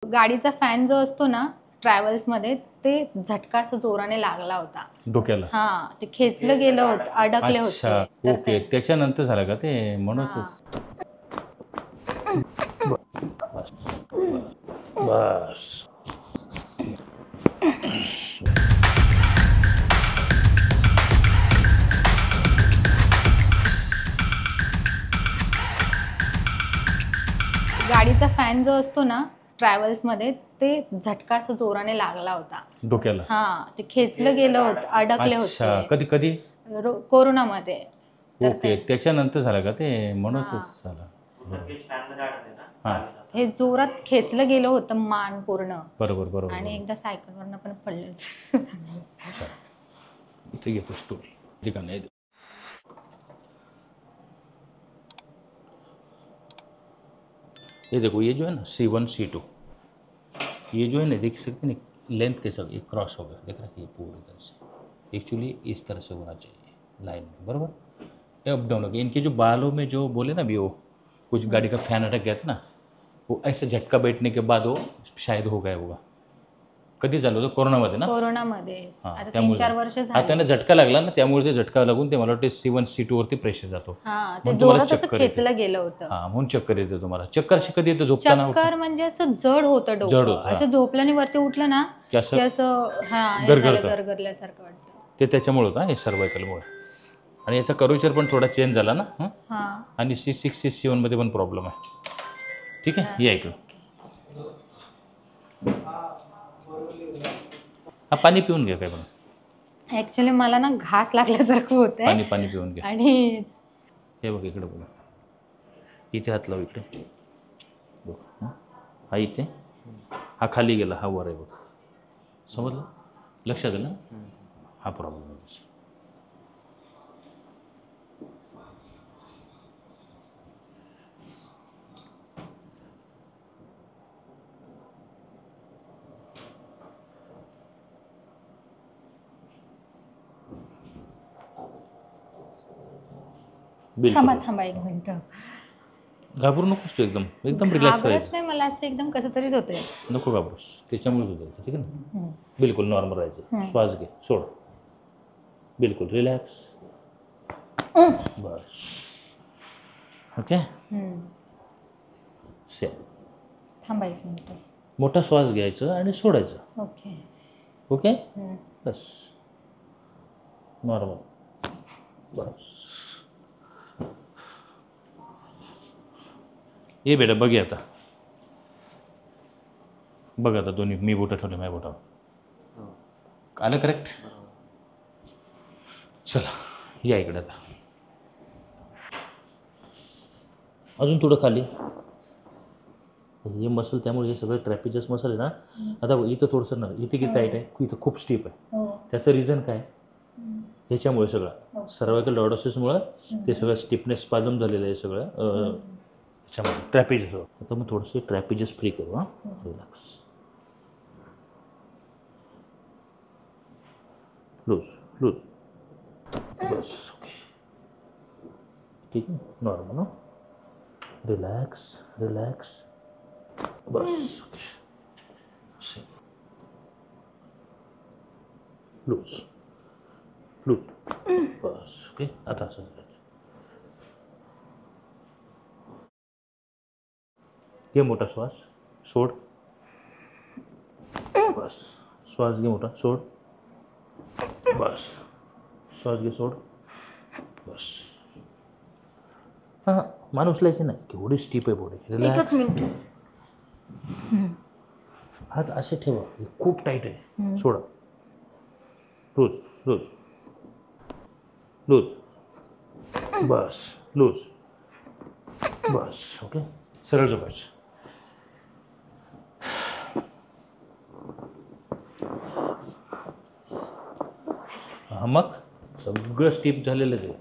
गाडीचा फॅन जो असतो ना ट्रॅव्हल्स मध्ये, ते झटका असं जोराने लागला होता डोक्याला. हा, ते खेचलं गेलं होतं, अडकले अच्छा, होते तर ओके. त्याच्यानंतर झालं का ते? म्हणून हा. बस बस. गाडीचा फॅन जो असतो ना ट्रॅव्हल्स मध्ये, ते झटका असं जोराने लागला होता डोक्याला. हा, ते खेचलं गेलं होतं, अडकले अच्छा, होते कधी कधी? कोरोनामध्ये. तर ओके. त्याच्यानंतर झालं का ते? म्हणून हा. झालं. हे जोरात खेचलं गेलं होतं मान पूर्ण. बरोबर बरोबर. आणि एकदा सायकलवरनं पण पडले. अच्छा, इथे घेतो स्टोरी. ठीक आहे. ये देखो, ये जो है ना C1 C2, ये जो है ना देख सकते हैं ना, लेंथ के सब एक क्रॉस हो गया, देख रहे हैं? ये पूरी तरह से एक्चुअली इस तरह से होना चाहिए लाइन में, बराबर? ये अप डाउन हो गया। इनके जो बालों में जो बोले ना, भी वो कुछ गाड़ी का फैन अटक गया था ना, वो ऐसे झटका बैठने के बाद वो शायद हो गया होगा। कधी झालं होतं? कोरोनामध्ये ना? कोरोनामध्ये. हां, आता त्यामुळे 3-4 वर्ष हा, झाली. त्यांना झटका लागला ना, त्यामुळे ते झटका लागून ते मला वाटते C1 C2 वरती प्रेशर जातो. हा, ते म्हणून तुम्हाला जोरात असं चक्कर येते. खेचलं गेलं होतं. हां, म्हणून चक्कर येते तुम्हाला. चक्कर अशी कधी येतं? झोपताना? चक्कर म्हणजे असं जड होतं जड डोकं, होतं, असं झोपल्याने वरती उठलं ना की असं की असं हा हे झालं, गरगरतं. गरगरल्यासारखं वाटतं. ते त्याच्यामुळे होतं हे सर्वायकलमुळे. आणि याचा कर्वेचर पण थोडा चेंज झाला ना. हा. आणि C6 C7 मध्ये पण प्रॉब्लेम आहे. ठीक आहे, या इकडं. हा, पाणी पिऊन घ्या काय पण. ऍक्च्युली मला ना घास लागल्यासारखं होतंय. पाणी पाणी पिऊन घ्या. आणि हे बघ इकडे बघा, इथे हात लाव, इकडे बघ. हा इथे, हा खाली गेला, हा वर आहे बघ. समजलं? लक्षात आलं? हा प्रॉब्लेम आहे. थांबा थांबा एक मिनिट. घाबरू नकोस तू, एकदम एकदम रिलॅक्स घाबरत राहायचं. नाही, मला असं एकदम कसं तरीच होतंय. नको घाबरूस, त्याच्यामुळे होतं. ठीक आहे ना? बिलकुल नॉर्मल राहायचं. श्वास घे, सोड, बिलकुल रिलॅक्स. बस. ओके. सेम. थांबा एक मिनिट. मोठा श्वास घ्यायचा आणि सोडायचं. ओके ओके, बस नॉर्मल. बस. ये बेटा, बघ आता. बघ आता, दोन्ही मी बोटं ठेवले माझ्या बोटावर. आलं करेक्ट? चला या इकडे आता. अजून थोडं खाली. हे मसल, त्यामुळे हे सगळे ट्रॅपिजस मसल आहे ना. आता इथं थोडंसं ना, इथे किती टाईट आहे, इथं खूप स्टीप आहे. त्याचं रिझन काय? ह्याच्यामुळे सगळं सर्वायकल लॉर्डोसिसमुळं ते सगळं स्टिफनेस स्पाझम झालेलं आहे सगळं ह्याच्यामुळे ट्रॅपिजस. आता मग थोडंसं ट्रॅपिजस फ्री करू. हां, रिलॅक्स, लूज लूज. बस. ओके, ठीक आहे, नॉर्मल. ना, रिलॅक्स रिलॅक्स. बस. Okay, loose loose. बस. ओके, आता असं करायचं. घे मोठा श्वास, सोड. बस. श्वास घे मोठा, सोड. बस. श्वास घे, सोड. बस. हां, मान उचलायची नाही, केवढी स्टीप आहे बॉडी. रिलॅक्स. हात असे ठेवा, खूप टाईट आहे. सोडा. Loose loose loose. बस. लूज. बस. ओके, सरळ झोपायचं. हा, मग सगळं स्टीप झालेलं ते.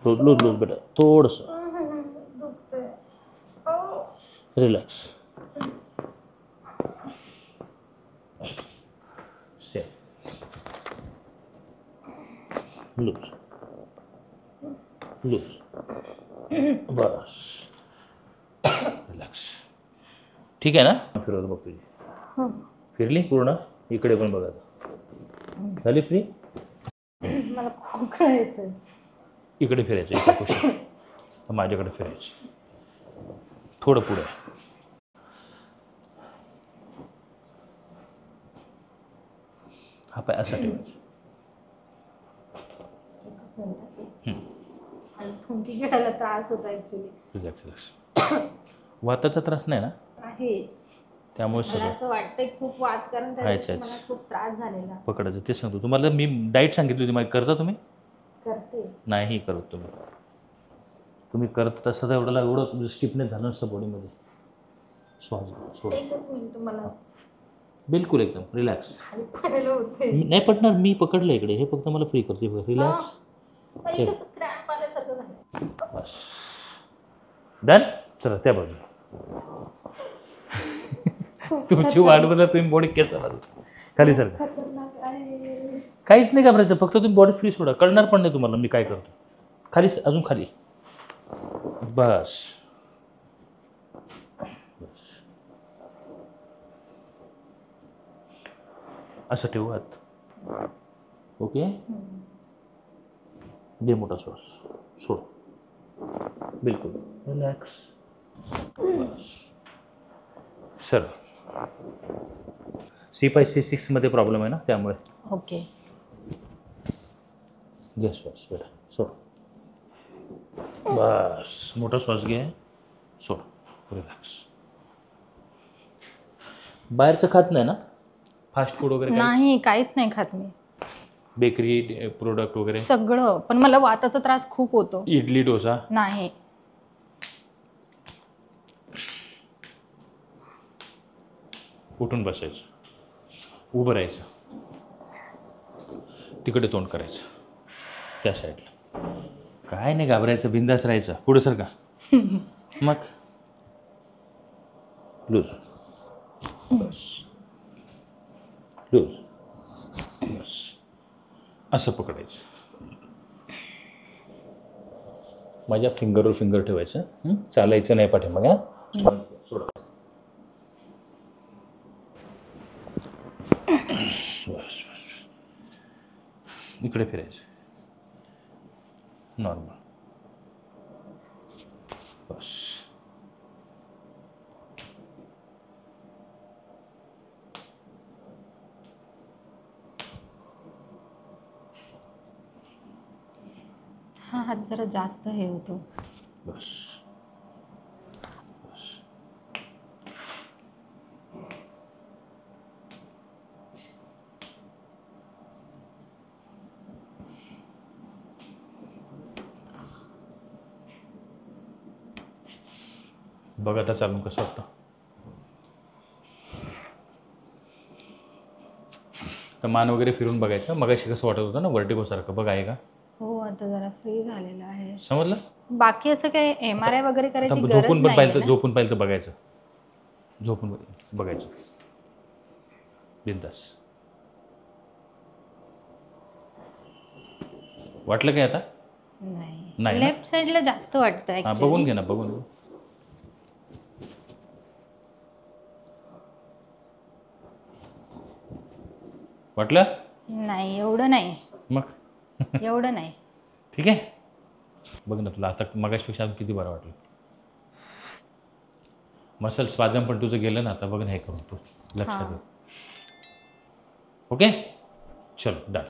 लूज लूज लूज बेटा, थोडंसं रिलॅक्स. लूज लूज, बस रिलॅक्स. ठीक आहे ना? फिरवतो बघ तुझी. हो. फिरली पूर्ण? इकडे पण बघा. झाली फ्री? मला खोकळा येतोय. इकडे फिरायचं, इकडे कुशी माझ्याकडे फिरायचं. थोडं पुढे. हा पाय असा ठेवायचा. थुंकी घ्यायला त्रास होता ऍक्च्युली. Relax relax. वाताचा त्रास नाही ना? आहे. त्यामुळे मला सगळं असं वाटतंय खूप वात, कारण त्या आहेच, दिवशी आहेच. मला खूप त्रास झालेला. पकडायचं. ते सांगतो तुम्हाला. मी डाईट सांगितली होती माहिती. करता तुम्ही? करते. नाही करत तुम्ही करत तसं तर एवढं स्टिफनेस झालं नसतं बॉडीमध्ये. श्वास सोड. एकच मिनिट, मला बिलकुल एकदम रिलॅक्स. खाली पडायला होते. नाही पडणार. मी पकडलं इकडे. हे फक्त मला फ्री करते. रिलॅक्स. एकच क्रॅम्प आल्यासारखं झालं. बस डन. चला त्या बाजूला. तुमची वाट बघा. तुम्ही बॉडी केसा खाली सर. खतरनाक आहे. काहीच नाही घाबरायचं. फक्त तुम्ही बॉडी फ्री सोडा. कळणार पण नाही तुम्हाला मी काय करतो. खाली अजून खाली. बस बस. असं ठेवू हात. ओके. दे मोठा श्वास. सोड. बिलकुल रिलॅक्स. बस सर. C5C6 मध्ये प्रॉब्लेम आहे ना, त्यामुळे. ओके. घे श्वास बेटा. सोड. बस मोठा श्वास घे. सोड. रिलॅक्स. बाहेरचं खात नाही ना? फास्ट फूड वगैरे? नाही, काहीच नाही खात मी. बेकरी प्रोडक्ट वगैरे? सगळं. पण मला वाताचा त्रास खूप होतो. इडली डोसा? नाही. उठून बसायचं. उभं राहायचं. तिकडे तोंड करायचं. त्या साईडला. काय नाही घाबरायचं. बिंदास राहायचं. पुढे सर का मग लूज. बस लूज. बस असं पकडायचं. माझ्या फिंगरवर फिंगर ठेवायचं. चालायचं नाही पाठीमागे. सोडा. बस बस. इकडे फिरायचं. नॉर्मल. बस. हा हात जरा जास्त हे होतो. बस बस. बघ आता चालून कसं वाटतं. तर मान वगैरे फिरून बघायचं. मगाशी कसं वाटत होतं ना, वर्टिगो सारखं. बघ आहे का? हो, आता जरा फ्री झालेला आहे. समजलं? बाकी असं काही MRI वगैरे करायची गरज झोपून पण पाहिलं तर, नाही. झोपून पाहिलं तर बघायचं. झोपून बघायचं. बिंदास. वाटलं काय आता? नाही. नाही ना? लेफ्ट साईडला जास्त वाटतं हां ऍक्च्युली. बघून घे ना. बघून घे. वाटलं? नाही, एवढं नाही. मग एवढं नाही. ठीक आहे. बघ ना तुला आता मगाशपेक्षा अजून किती बरं वाटलं. मसल स्वाजम पण तुझं गेलं ना आता. बघ ना हे करून तू लक्षात. ओके चलो डन.